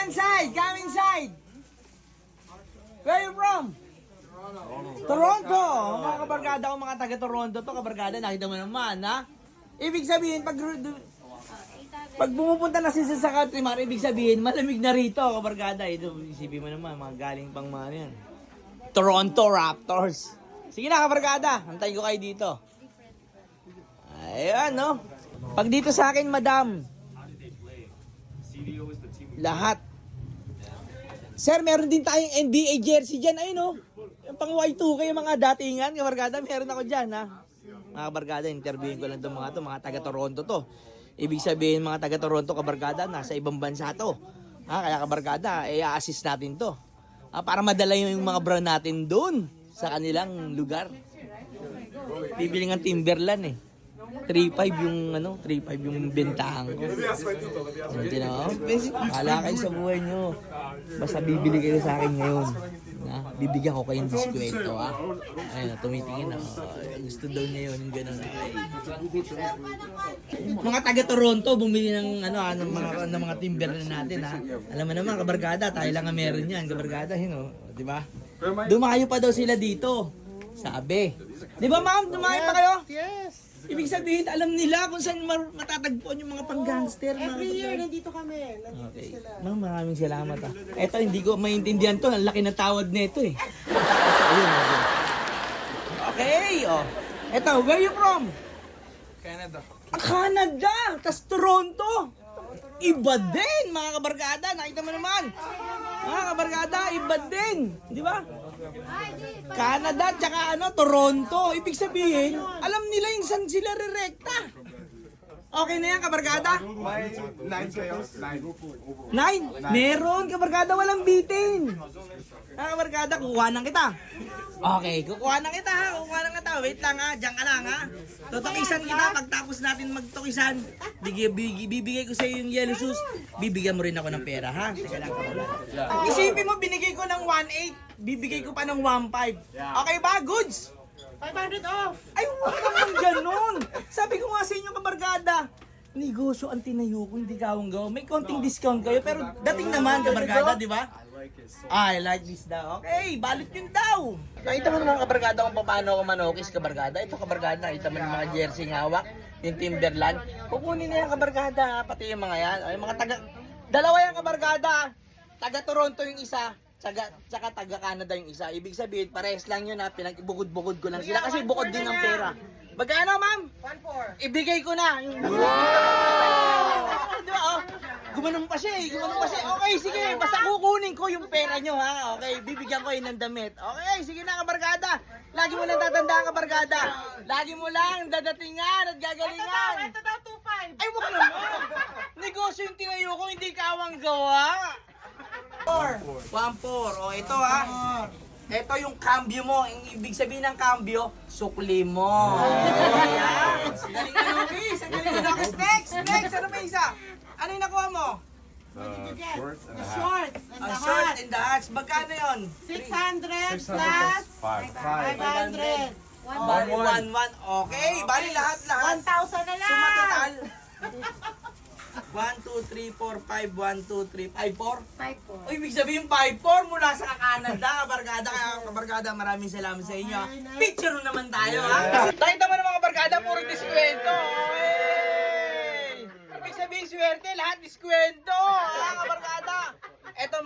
inside! Come inside! Where you from? Toronto! Mga kabarkada ko, mga taga-Toronto to, kabarkada, nakita mo naman, ha? Ibig sabihin, pag pumupunta na si sa country, ibig sabihin, malamig na rito, kabarkada. Ito, isipin mo naman, mga galing pang mga yan. Toronto Raptors. Sige na, kabarkada, antayin ko kayo dito. Ayan, no? Pag dito sa akin, madam, lahat. Sir, meron din tayong NBA jersey dyan. Ayun, no? Yung pang Y2K, yung mga datingan, kabarkada, meron ako dyan, ha? Mga kabarkada, interviewin ko lang itong mga taga-Toronto to. Ibig sabihin, mga taga-Toronto, kabarkada, nasa ibang bansa to. Ha? Kaya kabarkada, i-assist natin to. Para madala yung mga brand natin doon sa kanilang lugar. Bibili ng Timberland, 3.5 yung bentahan ko. Wala kayo sa buhay nyo. Basta bibili kayo sa akin ngayon. Bibigyan ko kayong diskwento, ha? Ayun, tumitingin na. Gusto daw niya yun, yung gano'n. Mga taga-Toronto, bumili ng mga Timberland natin, ha? Alam mo naman, kabarkada, tayo lang ang meron yan, kabarkada, di ba? Dumayo pa daw sila dito. Sabi. Di ba, ma'am? Dumayo pa kayo? Yes! Ibig sabihin, alam nila kung saan matatagpuan yung mga pang-gangster. Every year, nandito kami. Nandito Okay. sila. Ma'am, maraming salamat, ha. Eto, hindi ko maintindihan to. Ang laki na tawad nito, eh. Okay, oh. Eto, where you from? Canada. Canada! Tas Toronto! Iba din, mga kabarkada. Nakita mo naman. Mga kabarkada, iba din. Di ba? Canada, tsaka Toronto. Ibig sabihin, alam nila yung saan sila rirekta. Okay na yan, kabarkada? May 9 kayo? 9. 9? Meron, kabarkada, walang bitin. Kabarkada, kukuha ng kita. Okay, kukuha ng kita, ha? Kukuha ng kita. Wait lang, ha? Diyan ka lang, ha? Tutukisan kita. Pagtapos natin magtukisan, bibigay ko sa iyo yung yellow shoes. Bibigyan mo rin ako ng pera, ha? Teka lang, kabarkada. Isipin mo, binigay ko ng 1.8. Bibigay ko pa ng 1.5. Okay ba? Goods? 500 off! Ay, wala naman ganun. Sabi ko nga sa inyo, kabarkada, negosyo ang tinayo ko, hindi gawang gawa. May konting discount kayo, pero dating naman, kabarkada, di ba? I like this daw. Okay, balot yun daw. Nakita mo naman, kabarkada, kung paano ako manokis, kabarkada. Ito, kabarkada, nakita mo yung mga jersey ng hawak, yung Timberland. Kukunin na yan, kabarkada, pati yung mga yan. Ay, mga dalawa yan, kabarkada. Taga-Toronto yung isa. Tsaka taga-Canada yung isa. Ibig sabihin, parehas lang yun, ha. Bukod-bukod ko lang sila kasi bukod din ng pera. Magkano, ma'am? 1.4. Ibigay ko na. Di ba, oh? Gumanong pa siya, Okay, sige. Basta kukunin ko yung pera nyo, ha? Okay, bibigyan ko yun ng damit. Okay, sige na, kabarkada. Lagi mo lang tatandaan, kabarkada. Lagi mo lang dadatingan at gagalingan. Ito daw 2.5. Ay, wag naman. Negosyo yung tinayo ko, hindi kawang gawa. 1.4. O, ito, ha? Ito yung cambio mo. Ang ibig sabihin ng cambio, sukli mo. Ayan. Galing ka, Nokis. Ang galing ka, Nokis. Next. Ano pa isa? Ano yung nakuha mo? Shorts and a hat. Shorts and Ang the short hat. and the hats. Magkano yun? 600 600 plus 5. 500. Bali, 1,100. Okay. Bali, lahat. 1,000 na lang. Suma total. 1, 2, 3, 4, 5, 1, 2, 3, 5, 4. 5.4. Uy, ibig sabihin 5-4 mula sa Canada, kabarkada. Kaya kabarkada, maraming salamat sa inyo. Picture naman tayo, ha? Nakita mo naman, kabarkada, puro diskwento. Hey! Ibig sabihin, swerte, lahat diskwento. Ha, kabarkada? Eto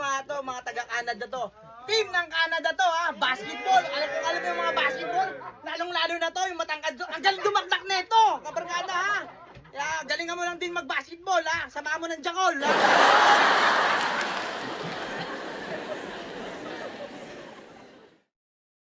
mga taga-Canada to. Team ng Canada to, ha? Basketball. Alam mo yung mga basketball? Lalong-lalo na to, yung matangkad. Ang galing dumakdak na ito, kabarkada, ha? Galingan mo lang din mag-basketball, ha? Samahan mo ng jakol, ha?